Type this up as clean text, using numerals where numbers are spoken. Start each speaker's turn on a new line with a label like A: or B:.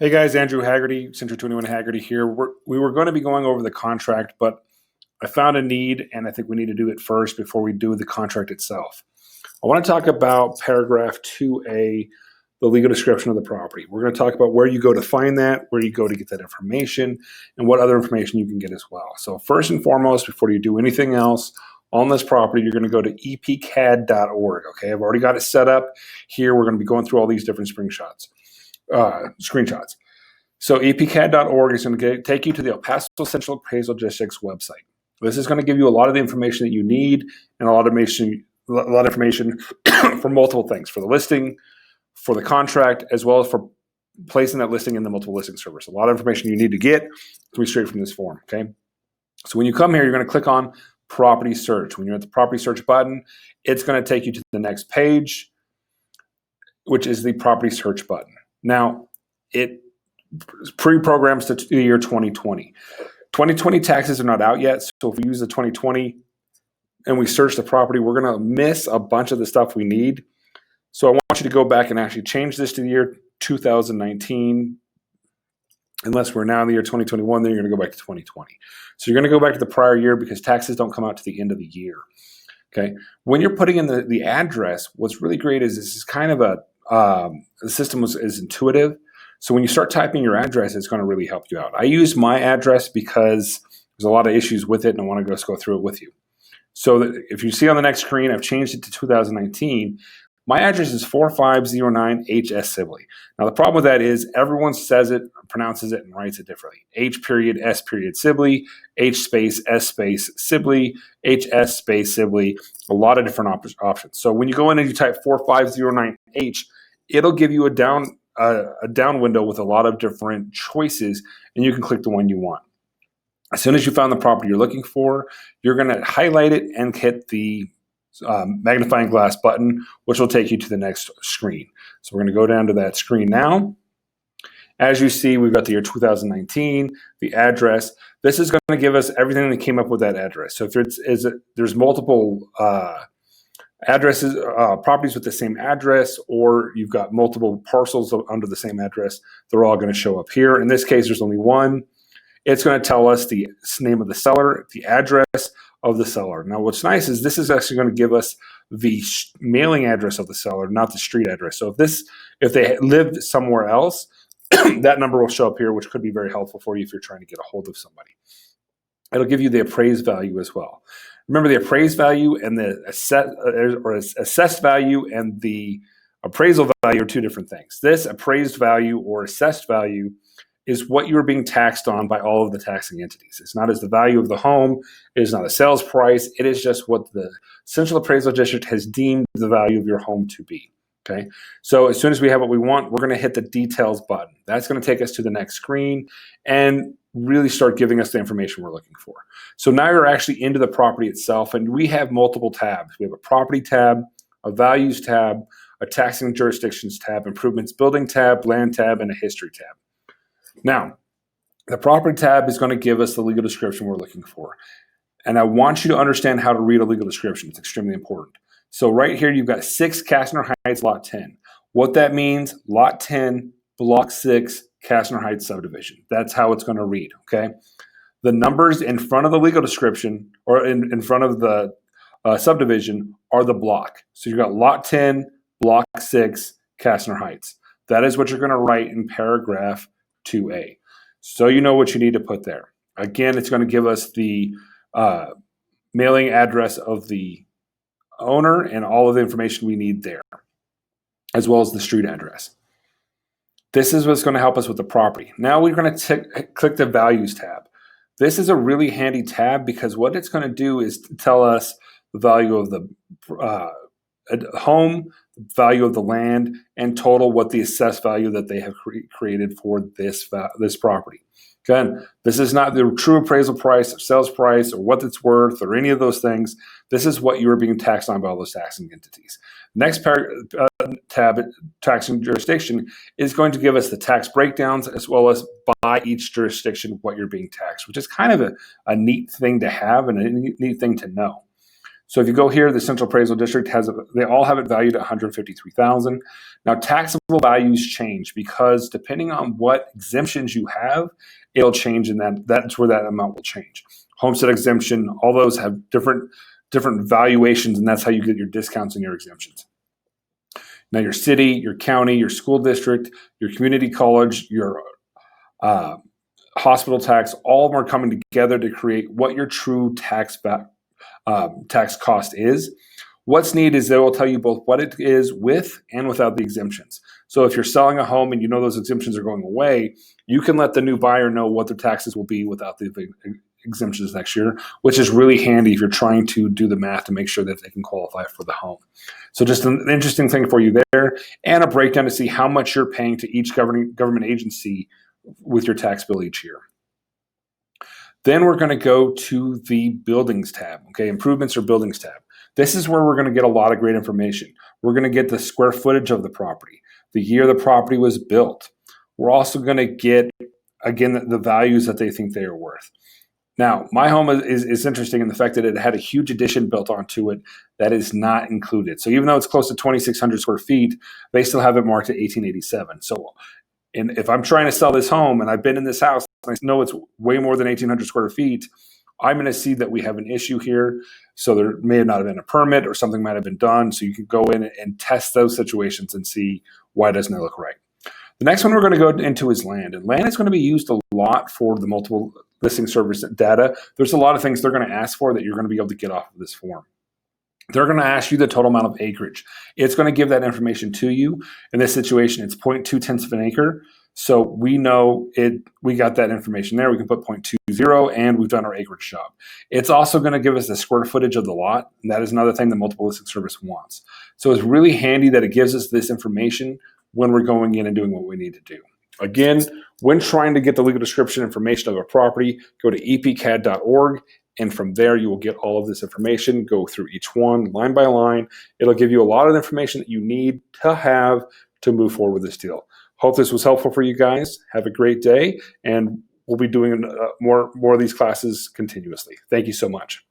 A: Hey guys, Andrew Haggerty, Century 21 Haggerty here. We were going to be going over the contract, but I found a need, and I think we need to do it first before we do the contract itself. I want to talk about paragraph 2A, the legal description of the property. We're going to talk about where you go to find that, where you go to get that information, and what other information you can get as well. So first and foremost, before you do anything else on this property, you're going to go to epcad.org. Okay, I've already got it set up here. We're going to be going through all these different screenshots. So epcad.org is going to take you to the El Paso Central Appraisal District's website. This is going to give you a lot of the information that you need and a lot of information for multiple things, for the listing, for the contract, as well as for placing that listing in the multiple listing servers. A lot of information you need to get to be straight from this form, okay? So when you come here, you're going to click on Property Search. When you're at the Property Search button, it's going to take you to the next page, which is the Property Search button. Now, it pre-programs to the year 2020. 2020 taxes are not out yet, so if we use the 2020 and we search the property, we're going to miss a bunch of the stuff we need. So I want you to go back and actually change this to the year 2019. Unless we're now in the year 2021, then you're going to go back to 2020. So you're going to go back to the prior year because taxes don't come out to the end of the year. Okay. When you're putting in the address, what's really great is this is kind of the system is intuitive. So when you start typing your address, it's going to really help you out. I use my address because there's a lot of issues with it, and I want to just go through it with you. So if you see on the next screen, I've changed it to 2019. My address is 4509 HS Sibley. Now, the problem with that is everyone says it, pronounces it, and writes it differently. H period, S period, Sibley, H space, S space, Sibley, HS space, Sibley, a lot of different options. So when you go in and you type 4509H, it'll give you a down window with a lot of different choices, and you can click the one you want. As soon as you found the property you're looking for, you're going to highlight it and hit the magnifying glass button, which will take you to the next screen. So we're going to go down to that screen now. As you see, we've got the year 2019, the address. This is going to give us everything that came up with that address. So if there's multiple addresses, properties with the same address, or you've got multiple parcels under the same address, they're all going to show up here. In this case, there's only one. It's going to tell us the name of the seller, the address of the seller. Now, what's nice is this is actually going to give us the mailing address of the seller, not the street address. So if they lived somewhere else, that number will show up here, which could be very helpful for you if you're trying to get a hold of somebody. It'll give you the appraised value as well. Remember, the appraised value and the assessed value and the appraisal value are two different things. This appraised value or assessed value is what you're being taxed on by all of the taxing entities. It's not as the value of the home. It is not a sales price. It is just what the Central Appraisal District has deemed the value of your home to be. Okay. So as soon as we have what we want, we're going to hit the details button. That's going to take us to the next screen and really start giving us the information we're looking for. So now you're actually into the property itself, and we have multiple tabs. We have a property tab, a values tab, a taxing jurisdictions tab, improvements building tab, land tab, and a history tab. Now, the property tab is going to give us the legal description we're looking for. And I want you to understand how to read a legal description. It's extremely important. So right here, you've got 6 Castner Heights, Lot 10. What that means, Lot 10, Block 6, Castner Heights subdivision. That's how it's going to read, okay? The numbers in front of the legal description or in front of the subdivision are the block. So you've got Lot 10, Block 6, Castner Heights. That is what you're going to write in paragraph 2A. So you know what you need to put there. Again, it's going to give us the mailing address of the owner and all of the information we need there, as well as the street address. This is what's going to help us with the property. Now we're going to click the values tab. This is a really handy tab because what it's going to do is tell us the value of the home, the value of the land, and total what the assessed value that they have created for this property. Again, this is not the true appraisal price or sales price or what it's worth or any of those things. This is what you are being taxed on by all those taxing entities. Next tab, taxing jurisdiction, is going to give us the tax breakdowns as well as by each jurisdiction what you're being taxed, which is kind of a neat thing to have and a neat thing to know. So if you go here, the Central Appraisal District they all have it valued at $153,000. Now taxable values change because depending on what exemptions you have, it'll change, and that's where that amount will change. Homestead exemption, all those have different valuations, and that's how you get your discounts and your exemptions. Now your city, your county, your school district, your community college, your hospital tax, all of them are coming together to create what your true tax cost is. What's neat is they will tell you both what it is with and without the exemptions. So if you're selling a home and you know those exemptions are going away, you can let the new buyer know what their taxes will be without the exemptions next year, which is really handy if you're trying to do the math to make sure that they can qualify for the home. So just an interesting thing for you there, and a breakdown to see how much you're paying to each government agency with your tax bill each year. Then we're going to go to the buildings tab, okay, improvements or buildings tab. This is where we're going to get a lot of great information. We're going to get the square footage of the property, the year the property was built. We're also going to get, again, the values that they think they are worth. Now, my home is interesting in the fact that it had a huge addition built onto it that is not included. So even though it's close to 2,600 square feet, they still have it marked at 1887. So if I'm trying to sell this home and I've been in this house, I know it's way more than 1,800 square feet, I'm going to see that we have an issue here. So there may not have been a permit or something might have been done. So you can go in and test those situations and see why doesn't it look right. The next one we're going to go into is land. And land is going to be used a lot for the multiple listing service data. There's a lot of things they're going to ask for that you're going to be able to get off of this form. They're going to ask you the total amount of acreage. It's going to give that information to you. In this situation, it's 0.2 of an acre. So we know we got that information there. We can put 0.20 and we've done our acreage job. It's also going to give us the square footage of the lot. And that is another thing the multiple listing service wants. So it's really handy that it gives us this information when we're going in and doing what we need to do. Again, when trying to get the legal description information of a property, go to epcad.org. And from there, you will get all of this information, go through each one line by line. It'll give you a lot of information that you need to have to move forward with this deal. Hope this was helpful for you guys. Have a great day, and we'll be doing more of these classes continuously. Thank you so much.